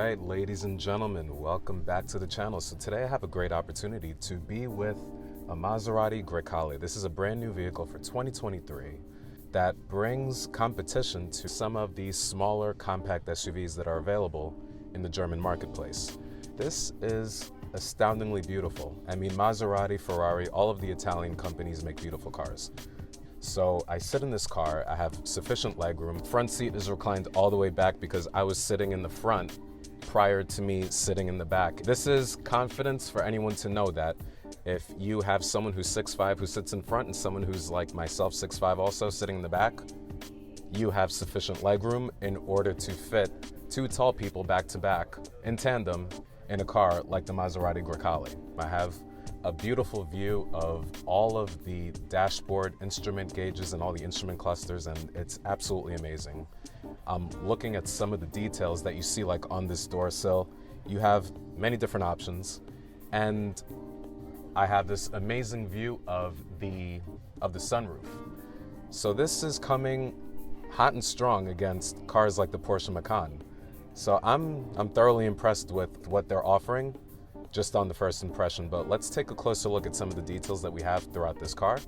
right, ladies and gentlemen, welcome back to the channel. So today I have a great opportunity to be with a Maserati Grecale. This is a brand new vehicle for 2023 that brings competition to some of these smaller compact SUVs that are available in the German marketplace. This is astoundingly beautiful. I mean, Maserati, Ferrari, all of the Italian companies make beautiful cars. So I sit in this car, I have sufficient legroom. Front seat is reclined all the way back because I was sitting in the front prior to me sitting in the back. This is confidence for anyone to know that if you have someone who's 6'5" who sits in front and someone who's like myself, 6'5" also sitting in the back, you have sufficient legroom in order to fit two tall people back to back in tandem in a car like the Maserati Grecale. I have a beautiful view of all of the dashboard instrument gauges and all the instrument clusters, and it's absolutely amazing. I'm looking at some of the details that you see like on this door sill. You have many different options, and I have this amazing view of the sunroof. So this is coming hot and strong against cars like the Porsche Macan. So I'm thoroughly impressed with what they're offering just on the first impression, but let's take a closer look at some of the details that we have throughout this car,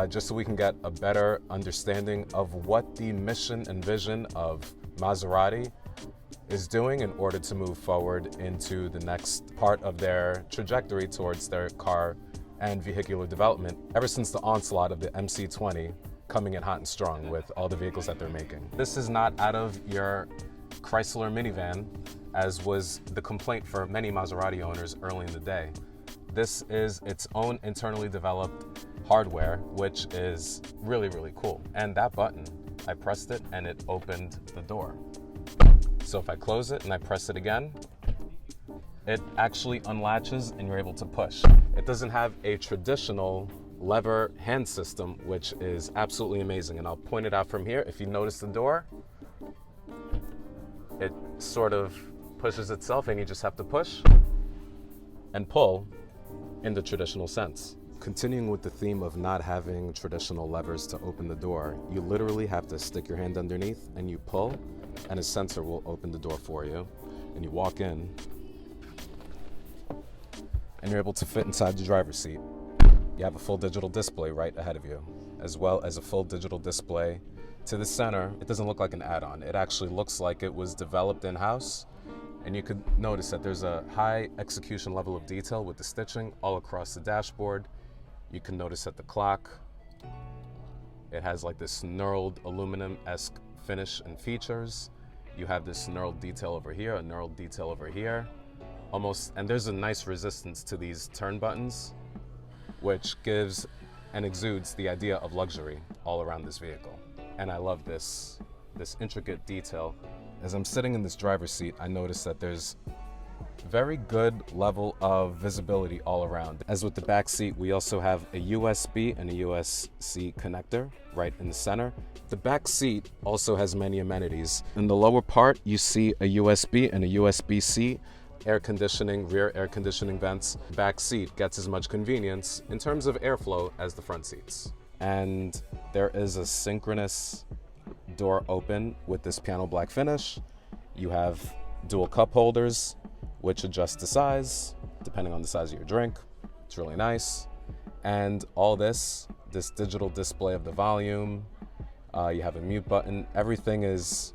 just so we can get a better understanding of what the mission and vision of Maserati is doing in order to move forward into the next part of their trajectory towards their car and vehicular development ever since the onslaught of the MC20 coming in hot and strong with all the vehicles that they're making. This is not out of your Chrysler minivan, as was the complaint for many Maserati owners early in the day. This is its own internally developed hardware, which is really, really cool. And that button, I pressed it and it opened the door. So if I close it and I press it again, it actually unlatches and you're able to push. It doesn't have a traditional lever hand system, which is absolutely amazing. And I'll point it out from here. If you notice the door, it sort of pushes itself and you just have to push and pull in the traditional sense. Continuing with the theme of not having traditional levers to open the door, you literally have to stick your hand underneath and you pull, and a sensor will open the door for you. And you walk in and you're able to fit inside the driver's seat. You have a full digital display right ahead of you, as well as a full digital display to the center. It doesn't look like an add-on. It actually looks like it was developed in-house. And you could notice that there's a high execution level of detail with the stitching all across the dashboard. You can notice that the clock, it has like this knurled aluminum-esque finish and features. You have this knurled detail over here, a knurled detail over here. And there's a nice resistance to these turn buttons, which gives and exudes the idea of luxury all around this vehicle. And I love this intricate detail. As I'm sitting in this driver's seat, I notice that there's very good level of visibility all around. As with the back seat, we also have a USB and a USB-C connector right in the center. The back seat also has many amenities. In the lower part, you see a USB and a USB-C air conditioning, rear air conditioning vents. Back seat gets as much convenience in terms of airflow as the front seats. And there is a synchronous door open with this piano black finish. You have dual cup holders, which adjust the size depending on the size of your drink. It's really nice. And all this digital display of the volume. You have a mute button. Everything is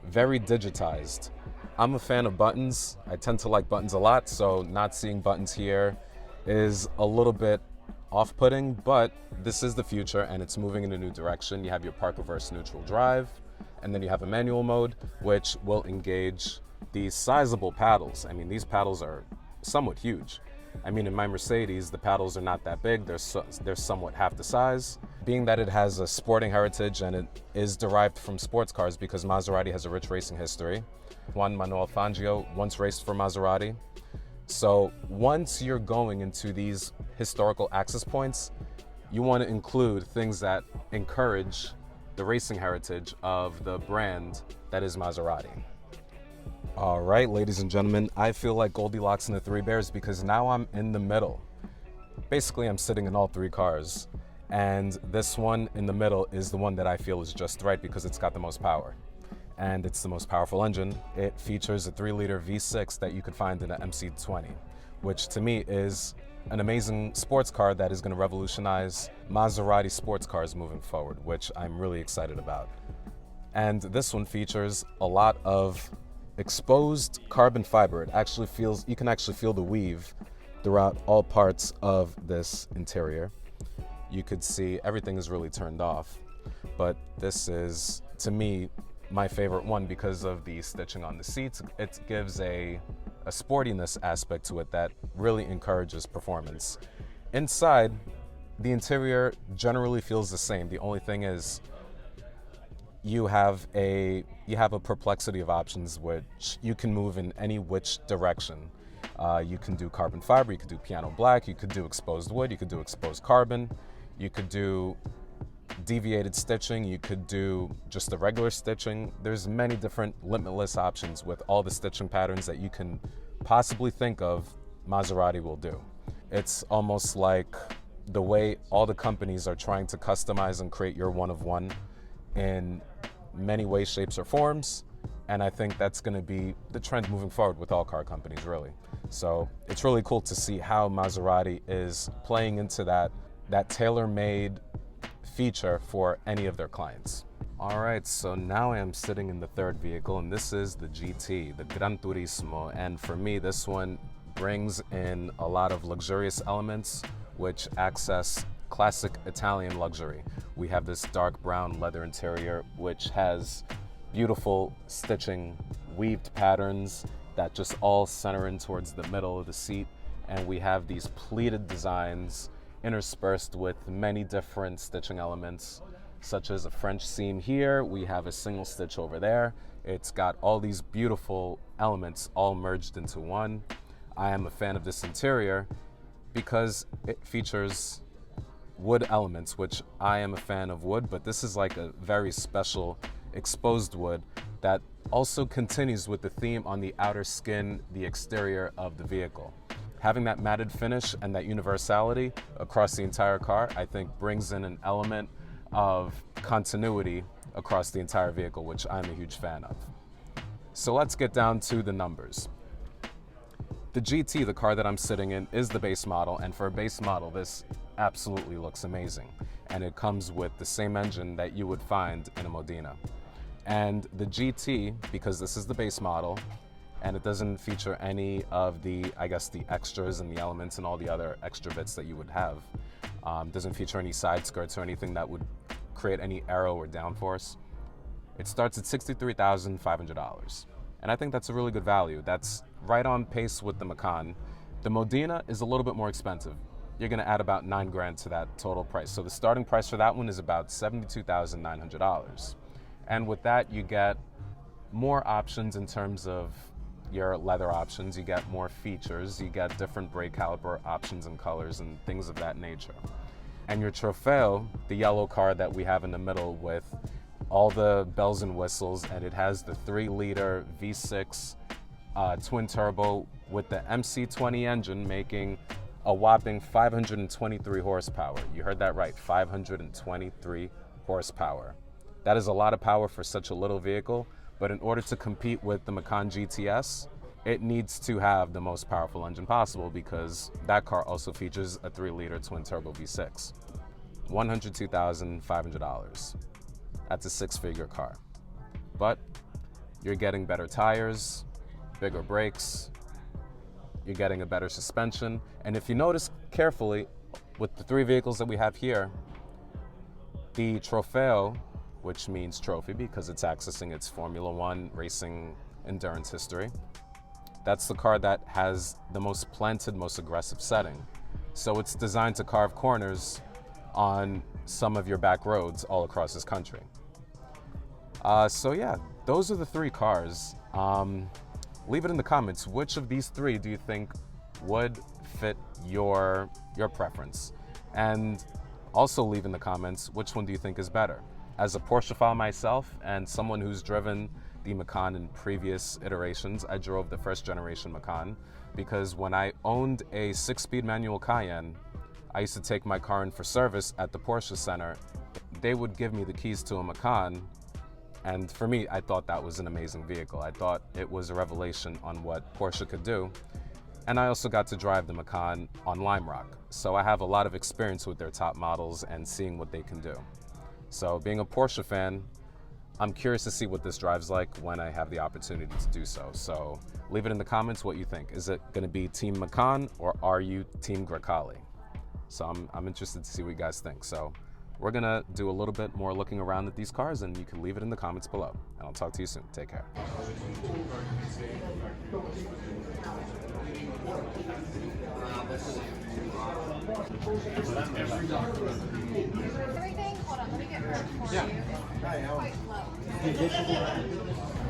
very digitized. I'm a fan of buttons. I tend to like buttons a lot, so not seeing buttons here is a little bit off-putting, but this is the future and it's moving in a new direction. You have your park reverse neutral drive, and then you have a manual mode, which will engage these sizable paddles. I mean, these paddles are somewhat huge. I mean, in my Mercedes, the paddles are not that big. They're somewhat half the size. Being that it has a sporting heritage and it is derived from sports cars because Maserati has a rich racing history. Juan Manuel Fangio once raced for Maserati. So once you're going into these historical access points, you want to include things that encourage the racing heritage of the brand that is Maserati. All right, ladies and gentlemen, I feel like Goldilocks and the Three Bears because now I'm in the middle. Basically, I'm sitting in all three cars, and this one in the middle is the one that I feel is just right because it's got the most power. and it's the most powerful engine. It features a 3-liter V6 that you could find in an MC20, which to me is an amazing sports car that is going to revolutionize Maserati sports cars moving forward, which I'm really excited about. And this one features a lot of exposed carbon fiber. You can actually feel the weave throughout all parts of this interior. You could see everything is really turned off, but this is, to me, my favorite one because of the stitching on the seats. It gives a sportiness aspect to it that really encourages performance. Inside, the interior generally feels the same. The only thing is you have a perplexity of options which you can move in any which direction. You can do carbon fiber, you could do piano black, you could do exposed wood, you could do exposed carbon, you could do deviated stitching, you could do just the regular stitching. There's many different limitless options with all the stitching patterns that you can possibly think of. Maserati will do. It's almost like the way all the companies are trying to customize and create your one of one in many ways, shapes, or forms. And I think that's going to be the trend moving forward with all car companies, really. So it's really cool to see how Maserati is playing into that tailor-made feature for any of their clients. All right, so now I am sitting in the third vehicle, and this is the GT, the Gran Turismo. And for me, this one brings in a lot of luxurious elements which access classic Italian luxury. We have this dark brown leather interior which has beautiful stitching, weaved patterns that just all center in towards the middle of the seat. And we have these pleated designs interspersed with many different stitching elements, such as a French seam here. We have a single stitch over there. It's got all these beautiful elements all merged into one. I am a fan of this interior because it features wood elements, which I am a fan of wood, but this is like a very special exposed wood that also continues with the theme on the outer skin, the exterior of the vehicle. Having that matted finish and that universality across the entire car, I think brings in an element of continuity across the entire vehicle, which I'm a huge fan of. So let's get down to the numbers. The GT, the car that I'm sitting in, is the base model, and for a base model, this absolutely looks amazing. And it comes with the same engine that you would find in a Modena. And the GT, because this is the base model, and it doesn't feature any of the extras and the elements and all the other extra bits that you would have. Doesn't feature any side skirts or anything that would create any aero or downforce. It starts at $63,500. And I think that's a really good value. That's right on pace with the Macan. The Modena is a little bit more expensive. You're gonna add about $9,000 to that total price. So the starting price for that one is about $72,900. And with that, you get more options in terms of your leather options, you get more features, you get different brake caliper options and colors and things of that nature. And your Trofeo, the yellow car that we have in the middle with all the bells and whistles, and it has the 3-liter V6 twin turbo with the MC20 engine making a whopping 523 horsepower. You heard that right, 523 horsepower. That is a lot of power for such a little vehicle. But in order to compete with the Macan GTS, it needs to have the most powerful engine possible because that car also features a 3-liter twin-turbo V6. $102,500. That's a 6-figure car. But you're getting better tires, bigger brakes, you're getting a better suspension. And if you notice carefully, with the 3 vehicles that we have here, the Trofeo, which means trophy because it's accessing its Formula One racing endurance history. That's the car that has the most planted, most aggressive setting. So it's designed to carve corners on some of your back roads all across this country. So yeah, those are the 3 cars. Leave it in the comments. Which of these 3 do you think would fit your preference? And also leave in the comments, which one do you think is better? As a Porscheophile myself and someone who's driven the Macan in previous iterations, I drove the first generation Macan because when I owned a 6-speed manual Cayenne, I used to take my car in for service at the Porsche Center. They would give me the keys to a Macan And for me, I thought that was an amazing vehicle. I thought it was a revelation on what Porsche could do. And I also got to drive the Macan on Lime Rock. So I have a lot of experience with their top models and seeing what they can do. So being a Porsche fan, I'm curious to see what this drives like when I have the opportunity to do so. So leave it in the comments what you think. Is it gonna be Team Macan or are you Team Grecale? So I'm interested to see what you guys think. So we're gonna do a little bit more looking around at these cars, and you can leave it in the comments below. And I'll talk to you soon. Take care. Everything? Hold on, let me get her for you. It's quite low.